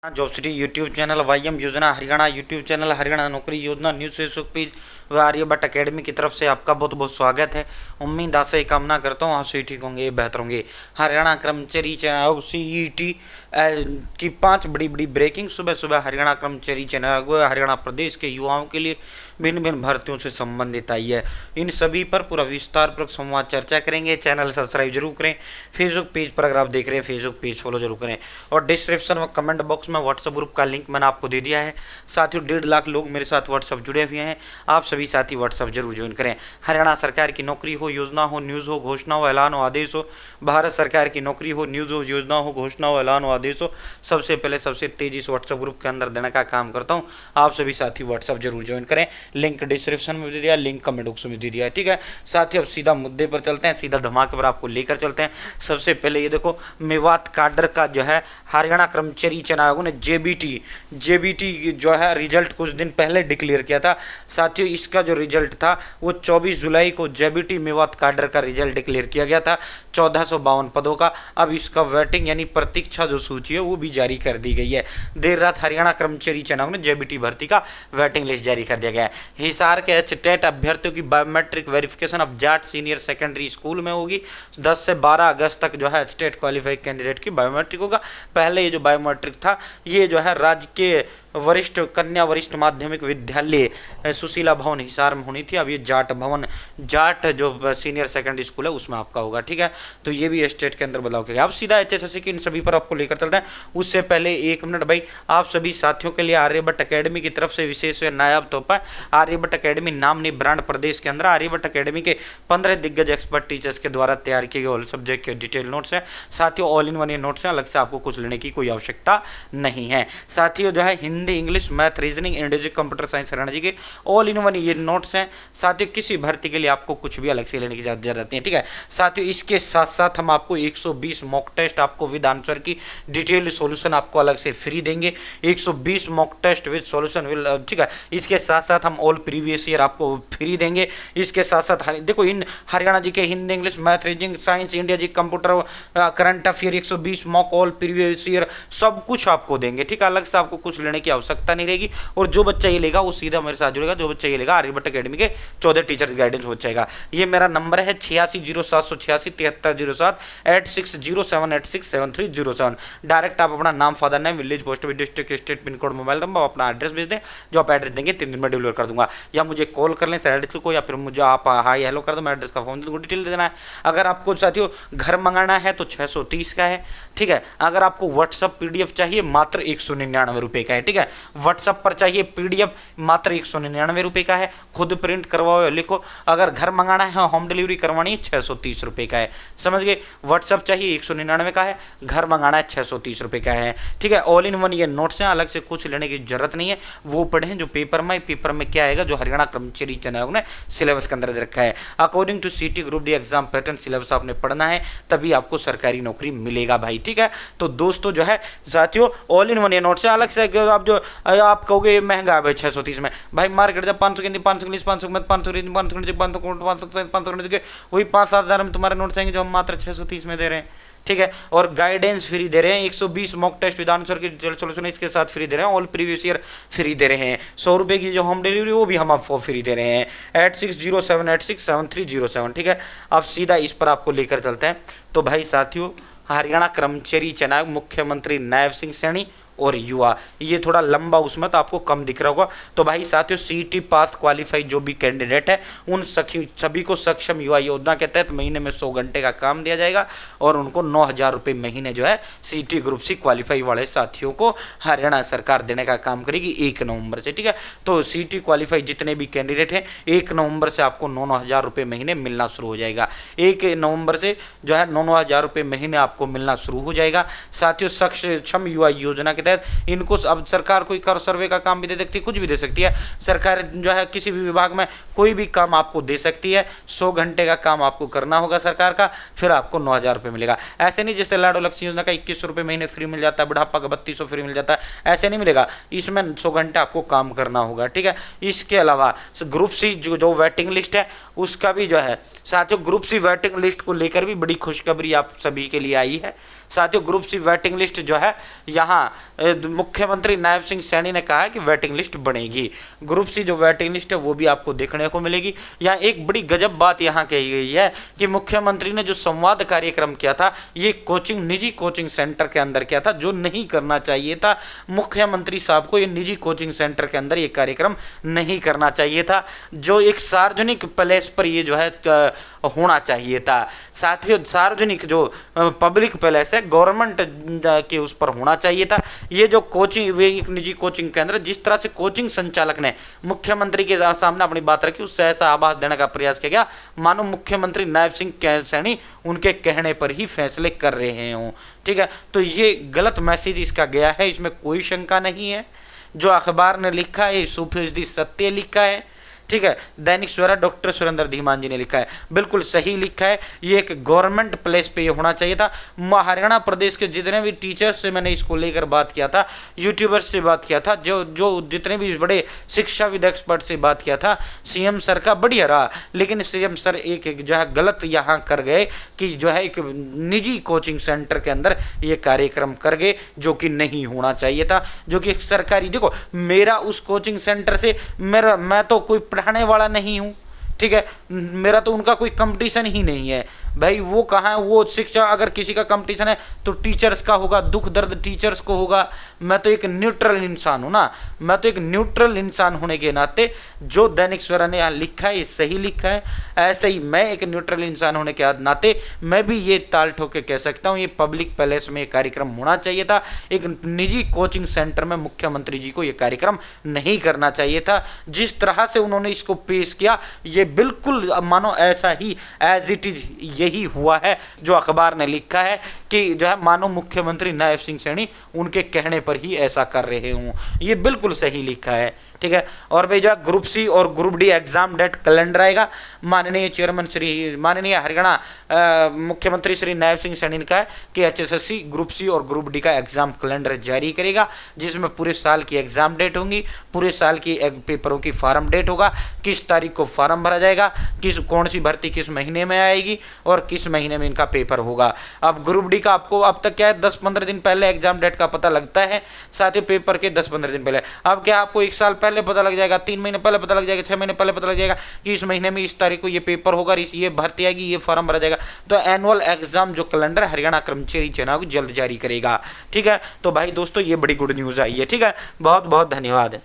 Job YouTube channel, वाईएम योजना Haryana YouTube channel, Haryana नौकरी योजना न्यूज फेसबुक पेज व आर्यभट्ट अकेडमी की तरफ से आपका बहुत बहुत स्वागत है। उम्मीद आशा कामना करता हूँ आप सभी ठीक होंगे, बेहतर होंगे। हरियाणा कर्मचारी चयन सीईटी की 5 बड़ी बड़ी ब्रेकिंग सुबह सुबह हरियाणा कर्मचारी चयन हरियाणा प्रदेश के युवाओं के लिए भिन्न भिन्न भर्तियों से संबंधित आई है। इन सभी पर पूरा विस्तारपूर्वक संवाद चर्चा करेंगे। चैनल सब्सक्राइब जरूर करें। फेसबुक पेज पर अगर आप देख रहे हैं फेसबुक पेज फॉलो जरूर करें और डिस्क्रिप्शन व कमेंट बॉक्स में व्हाट्सएप ग्रुप का लिंक मैंने आपको दे दिया है। साथियों 1.5 लाख लोग मेरे साथ व्हाट्सएप जुड़े हुए हैं। आप सभी साथी व्हाट्सएप जरूर ज्वाइन करें। हरियाणा सरकार की नौकरी हो, योजना हो, न्यूज़ हो, घोषणा हो, ऐलान हो, आदेश हो, भारत सरकार की नौकरी हो, न्यूज़ हो, योजना हो, घोषणा हो, ऐलान हो, आदेश हो, सबसे पहले सबसे तेजी से व्हाट्सएप ग्रुप के अंदर देने का काम करता हूँ। आप सभी साथी व्हाट्सएप जरूर ज्वाइन करें। लिंक डिस्क्रिप्शन में दे दिया, लिंक कमेंट बॉक्स में दे दिया है। ठीक है साथियों, अब सीधा मुद्दे पर चलते हैं, सीधा धमाके पर आपको लेकर चलते हैं। सबसे पहले ये देखो, मेवात काडर का जो है हरियाणा कर्मचारी चयन आयोग ने जेबीटी जो है रिजल्ट कुछ दिन पहले डिक्लेयर किया था। साथियों इसका जो रिजल्ट था वो 24 जुलाई को जेबीटी मेवात काडर का रिजल्ट डिक्लेयर किया गया था 1452 पदों का। अब इसका वेटिंग यानी प्रतीक्षा जो सूची है वो भी जारी कर दी गई है। देर रात हरियाणा कर्मचारी चयन आयोग ने जेबीटी भर्ती का वेटिंग लिस्ट जारी कर दिया गया है। हिसार के टेट अभ्यर्थियों की बायोमेट्रिक वेरिफिकेशन अब जाट सीनियर सेकेंडरी स्कूल में होगी। 10 से 12 अगस्त तक जो है स्टेट क्वालिफाइड कैंडिडेट की बायोमेट्रिक होगा। पहले ये जो बायोमेट्रिक था ये जो है राज्य के वरिष्ठ कन्या वरिष्ठ माध्यमिक विद्यालय सुशीला भवन हिसार में होनी थी। अब ये जाट भवन जाट जो सीनियर सेकेंडरी स्कूल है उसमें आपका होगा। ठीक है तो ये भी स्टेट के अंदर बदलाव किया गया। अब सीधा एचएसएससी की इन सभी पर आपको लेकर चलते हैं। उससे पहले 1 मिनट भाई, आप सभी साथियों के लिए आर्यभट्ट अकेडमी की तरफ से विशेष नायाब तोहफा। आर्यभट्ट अकेडमी नामनी ब्रांड प्रदेश के अंदर आर्यभट्ट अकेडमी के 15 दिग्गज एक्सपर्ट टीचर्स के द्वारा तैयार किए गए ऑल सब्जेक्ट के डिटेल नोट्स हैं। साथियों ऑल इन वन ये नोट्स हैं, अलग से आपको कुछ लेने की कोई आवश्यकता नहीं है। साथियों जो है Hindi, English, math, reasoning, individual computer science Haryana G K all in one ये नोट्स हैं। साथियों किसी भर्ती के लिए आपको कुछ भी अलग से लेने की जरूरत नहीं है। ठीक है साथियों इसके साथ साथ हम आपको 120 मॉक टेस्ट आपको with answer key detail solution आपको अलग से फ्री देंगे। 120 mock test with solution will, ठीक है। इसके साथ साथ हम ऑल प्रीवियस ईयर आपको फ्री देंगे। इसके साथ साथ देखो इन Haryana G K Hindi, English, math, reasoning, science, India G computer, current affair 120 mock all previous year सब कुछ आपको देंगे। ठीक है अलग से आपको कुछ लेने की आवश्यकता नहीं रहेगी। और जो बच्चा ये लेगा वो सीधा मेरे साथ जुड़ेगा। जो बच्चा ये लेगा आर्यभट्ट अकेडमी के 14 टीचर गाइडेंस हो जाएगा। ये मेरा नंबर है 860786 7307 8607867307। डायरेक्ट आप अपना नाम, father name, village, post, district, state, pin code, mobile number, अपना एड्रेस भेज दें। जो आप एड्रेस देंगे 3 दिन में डिलीवर कर दूंगा। या मुझे कॉल कर लें सर एड्रेस को, या फिर मुझे आप हाई हेलो कर दो, मैं एड्रेस का फॉर्म दूंगा, डिटेल देना है। अगर आपको साथियों घर मंगाना है तो 630 का है। ठीक है अगर आपको व्हाट्सअप पीडीएफ चाहिए मात्र 199 रुपये का है। ठीक है व्हाट्सअप पर चाहिए पीडीएफ मात्र 199 रुपये का है। खुद प्रिंट करवाओ लिखो। अगर घर मंगाना है होम डिलीवरी करवानी है 630 रुपये का है। समझ गए व्हाट्सअप चाहिए 199 का है, घर मंगाना है 630 रुपये का है। ठीक है ऑल इन वन ये नोट्स हैं, अलग से कुछ लेने की जरूरत नहीं है। वो पढ़ें जो पेपर में क्या आएगा जो हरियाणा कर्मचारी चयन आयोग ने सिलेबस के अंदर दे रखा है। अकॉर्डिंग टू सीटी group D exam pattern syllabus आपने पढ़ना है तभी आपको सरकारी नौकरी मिलेगा भाई। ठीक है तो दोस्तों जो है साथियों ऑल इन वन ये नोट्स है। अलग से आप जो आप कहोगे महंगा है भाई 630 में, भाई मार्केट जब 500 के हिंदी, 500 इंग्लिश, 500 मैथ, 500 रीजनिंग, 500 500 के वही 5-7 हज़ार में तुम्हारे नोट्स आएंगे जो हम मात्र 630 में दे रहे हैं। ठीक है और गाइडेंस फ्री दे रहे हैं। 120 मॉक टेस्ट विद आंसर की सॉल्यूशन इसके साथ फ्री दे रहे हैं। ऑल प्रीवियस ईयर फ्री दे रहे हैं। 100 रुपये की जो होम डिलीवरी वो भी हम आपको फ्री दे रहे हैं। 8607867307। ठीक है अब सीधा इस पर आपको लेकर चलते हैं। तो भाई साथियों हरियाणा कर्मचारी चयन आयोग मुख्यमंत्री नायब सिंह सैनी और युवा, ये थोड़ा लंबा उसमें तो आपको कम दिख रहा होगा। तो भाई साथियों सीईटी पास क्वालिफाई जो भी कैंडिडेट है उन सभी को सक्षम युवा योजना के तहत महीने में 100 घंटे का काम दिया जाएगा और उनको 9,000 रुपये महीने जो है सीईटी ग्रुप सी क्वालिफाई वाले साथियों को हरियाणा सरकार देने का काम करेगी 1 नवंबर से। ठीक है तो सीईटी क्वालिफाई जितने भी कैंडिडेट हैं 1 नवंबर से आपको 9,000 रुपये महीने मिलना शुरू हो जाएगा। 1 नवंबर से जो है 9,000 रुपये महीने आपको मिलना शुरू हो जाएगा। साथियों सक्षम युवा योजना के इनको अब सरकार कोई कर सर्वे का काम भी दे सकती है, कुछ भी दे सकती है सरकार जो है। किसी भी विभाग में कोई भी काम आपको दे सकती है। 100 घंटे का काम आपको करना होगा सरकार का, फिर आपको 9,000 रुपये मिलेगा। ऐसे नहीं जैसे लाडो लक्ष्मी योजना का 2100 रुपये महीने फ्री मिल जाता है, बुढ़ापा का 3200 फ्री मिल जाता है, ऐसे नहीं मिलेगा। इसमें 100 घंटे आपको काम करना होगा। ठीक है इसके अलावा ग्रुप सी जो वेटिंग लिस्ट है उसका भी जो है साथियों ग्रुप सी वेटिंग लिस्ट को लेकर भी बड़ी खुशखबरी आप सभी के लिए आई है। साथियों ग्रुप सी वेटिंग लिस्ट जो है यहाँ मुख्यमंत्री नायब सिंह सैनी ने कहा है कि वेटिंग लिस्ट बनेगी। ग्रुप सी जो वेटिंग लिस्ट है वो भी आपको देखने को मिलेगी। यहाँ एक बड़ी गजब बात यहाँ कही गई है कि मुख्यमंत्री ने जो संवाद कार्यक्रम किया था ये निजी कोचिंग सेंटर के अंदर किया था, जो नहीं करना चाहिए था। मुख्यमंत्री साहब को ये निजी कोचिंग सेंटर के अंदर ये कार्यक्रम नहीं करना चाहिए था, जो एक सार्वजनिक प्लेस पर ये जो है होना चाहिए था। साथियों सार्वजनिक जो पब्लिक प्लेस है गवर्नमेंट के उस पर होना चाहिए था। ये जो कोचिंग वे एक निजी कोचिंग केंद्र, जिस तरह से कोचिंग संचालक ने मुख्यमंत्री के सामने अपनी बात रखी उससे ऐसा आभास देने का प्रयास किया गया मानो मुख्यमंत्री नायब सिंह सैनी उनके कहने पर ही फैसले कर रहे हों। ठीक है, तो ये गलत मैसेज इसका गया है, इसमें कोई शंका नहीं है। जो अखबार ने लिखा है 100% सत्य लिखा है। ठीक है, दैनिक सवेरा डॉक्टर सुरेंद्र धीमान जी ने लिखा है, बिल्कुल सही लिखा है। ये एक गवर्नमेंट प्लेस पे ये होना चाहिए था। हरियाणा प्रदेश के जितने भी टीचर्स से मैंने इसको लेकर बात किया था, यूट्यूबर्स से बात किया था, जो जितने भी बड़े शिक्षाविद एक्सपर्ट से बात किया था, सीएम सर का बढ़िया रहा, लेकिन सीएम सर एक जो है गलत यहाँ कर गए कि जो है एक निजी कोचिंग सेंटर के अंदर ये कार्यक्रम कर गए, जो कि नहीं होना चाहिए था। जो कि सरकारी, देखो मेरा उस कोचिंग सेंटर से मैं तो कोई पढ़ाने वाला नहीं हूं, ठीक है, मेरा तो उनका कोई कंपटीशन ही नहीं है भाई। वो कहाँ है, वो शिक्षा अगर किसी का कंपटीशन है तो टीचर्स का होगा, दुख दर्द टीचर्स को होगा। मैं तो एक न्यूट्रल इंसान हूँ ना, मैं तो एक न्यूट्रल इंसान होने के नाते जो दैनिक सवेरा ने यहाँ लिखा है ये सही लिखा है। ऐसे ही मैं एक न्यूट्रल इंसान होने के नाते मैं भी ये ताल ठोक के कह सकता हूँ ये पब्लिक पैलेस में ये कार्यक्रम होना चाहिए था। एक निजी कोचिंग सेंटर में मुख्यमंत्री जी को ये कार्यक्रम नहीं करना चाहिए था। जिस तरह से उन्होंने इसको पेश किया ये बिल्कुल मानो ऐसा ही एज इट इज यही हुआ है जो अखबार ने लिखा है कि जो है मानो मुख्यमंत्री नायब सिंह सैनी उनके कहने पर ही ऐसा कर रहे हों। ये बिल्कुल सही लिखा है। ठीक है, और भाई जो ग्रुप सी और group D exam date calendar आएगा। माननीय चेयरमैन माननीय हरियाणा मुख्यमंत्री श्री नायब सिंह सैनी ने कहा है कि HSSC ग्रुप सी और ग्रुप डी का एग्जाम कैलेंडर जारी करेगा, जिसमें पूरे साल की एग्जाम डेट होंगी, पूरे साल की पेपरों की फार्म डेट होगा, किस तारीख को फार्म भरा जाएगा, कौन सी भर्ती किस महीने में आएगी और किस महीने में इनका पेपर होगा। अब ग्रुप डी का आपको अब तक क्या है 10-15 दिन पहले एग्जाम डेट का पता लगता है, साथ ही पेपर के 10-15 दिन पहले। अब क्या आपको 1 साल पहले पता लग जाएगा, 3 महीने पहले पता लग जाएगा, 6 महीने पहले पता लग जाएगा कि इस महीने में इस तारीख को ये पेपर होगा, ये भर्ती आएगी, ये फॉर्म भरा जाएगा। तो एनुअल एग्जाम जो कैलेंडर हरियाणा कर्मचारी चुनाव जल्द जारी करेगा। ठीक है, तो भाई दोस्तों ये बड़ी गुड न्यूज आई है। ठीक है, बहुत बहुत धन्यवाद।